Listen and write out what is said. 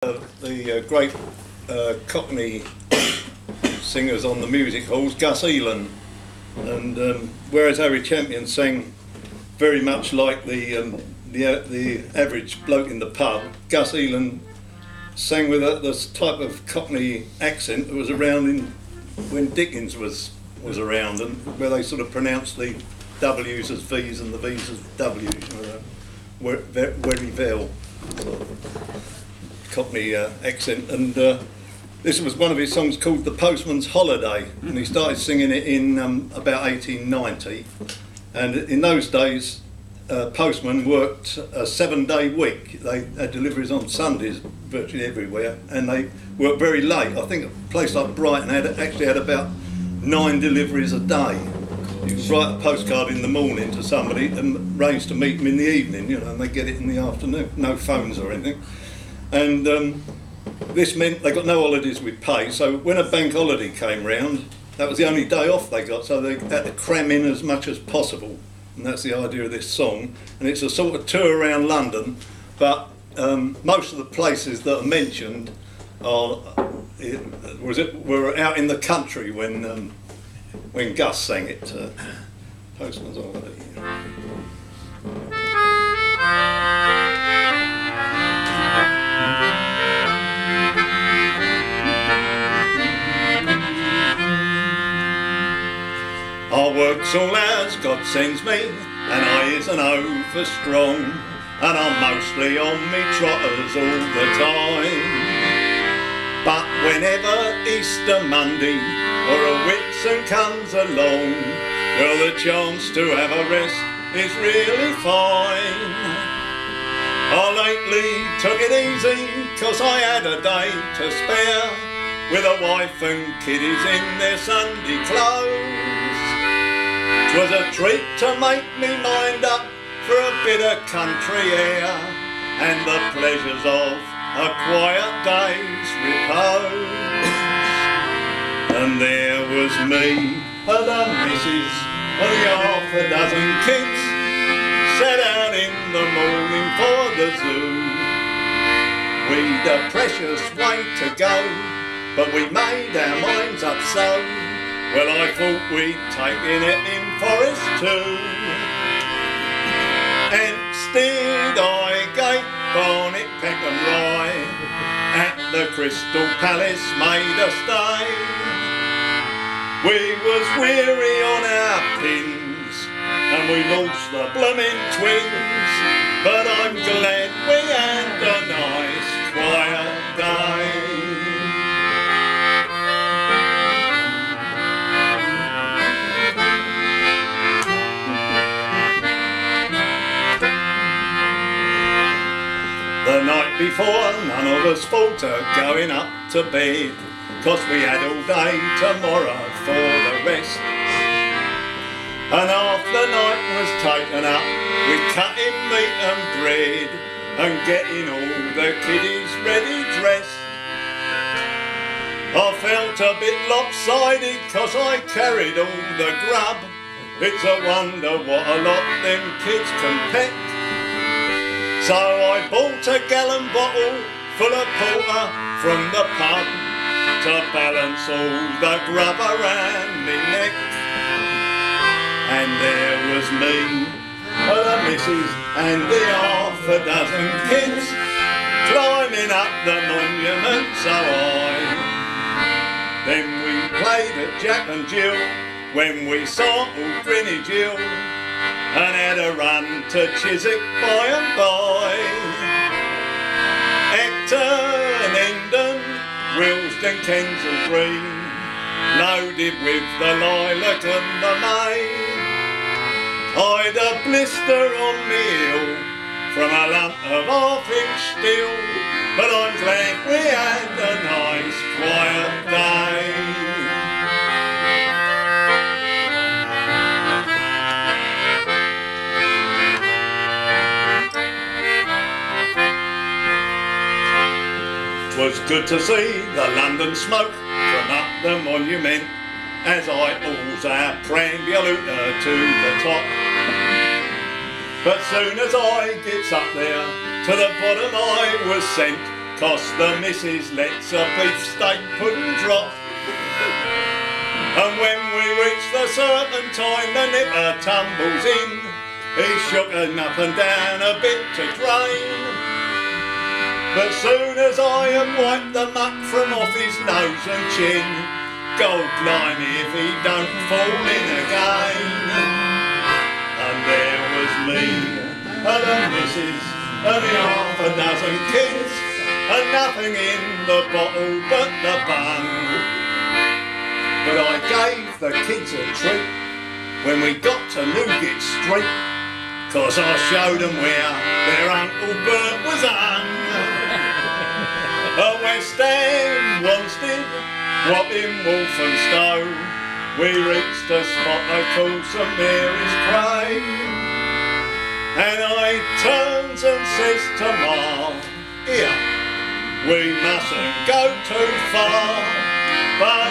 The great Cockney singers on the music halls, Gus Elan, and whereas Harry Champion sang very much like the average bloke in the pub, Gus Elan sang with this type of Cockney accent that was around when Dickens was around, and where they sort of pronounced the W's as V's and the V's as W's, very well. Cockney accent, and this was one of his songs called The Postman's Holiday, and he started singing it in about 1890, and in those days postmen worked a 7-day week. They had deliveries on Sundays virtually everywhere, and they worked very late. I think a place like Brighton actually had about 9 deliveries a day. You could write a postcard in the morning to somebody and arrange to meet them in the evening, and they get it in the afternoon. No phones or anything. And this meant they got no holidays with pay, so when a bank holiday came round, that was the only day off they got, so they had to cram in as much as possible. And that's the idea of this song. And it's a sort of tour around London, but most of the places that are mentioned were out in the country when Gus sang it. Postman's Holiday. I works all as God sends me, and I is an O for strong, and I'm mostly on me trotters all the time. But whenever Easter Monday or a Whitsun comes along, well, the chance to have a rest is really fine. I lately took it easy, 'cause I had a day to spare, with a wife and kiddies in their Sunday clothes. 'Twas a treat to make me mind up for a bit of country air and the pleasures of a quiet day's repose. And there was me and the missus and the half a dozen kids, set out in the morning for the zoo. We'd a precious way to go, but we made our minds up so, well, I thought we'd taken it in Forest too. Instead I gave Barnet, Peckham Rye, at the Crystal Palace made a stay. We was weary on our pins, and we lost the bloomin' twins, but I'm glad we had a nice quiet day. The night before, none of us thought of going up to bed, 'cause we had all day tomorrow for the rest. And half the night was taken up with cutting meat and bread and getting all the kiddies ready dressed. I felt a bit lopsided, 'cause I carried all the grub. It's a wonder what a lot them kids can peck. So I bought a gallon bottle full of porter from the pub to balance all the grub around me neck. And there was me, the missus and the half a dozen kids, climbing up the monument so high. Then we played at Jack and Jill, when we sampled Greenwich Hill, and had a run to Chiswick by and by. Acton, Hendon, Willesden, Kensal Green, loaded with the lilac and the may. I'd a blister on me heel from a lump of half-inch steel, but I'm glad we had a nice quiet day. 'Twas good to see the London smoke from up the monument, as I hauls our perambulator to the top. But soon as I gets up there, to the bottom I was sent, 'cause the missus lets a beefsteak pudding drop. And when we reach the certain time, the nipper tumbles in. He's shooken up and down a bit to drain. But soon as I have wiped the muck from off his nose and chin, God blimey if he don't fall in again. And there was me and the missus and the half a dozen kids, and nothing in the bottle but the bung. But I gave the kids a treat when we got to Newgate Street, 'cause I showed them where their Uncle Bert was hung. A West End, Wanstead, Wapping, Walthamstow, we reached a spot I call St Mary's Grave. And I turns and says to Ma, here, we mustn't go too far, but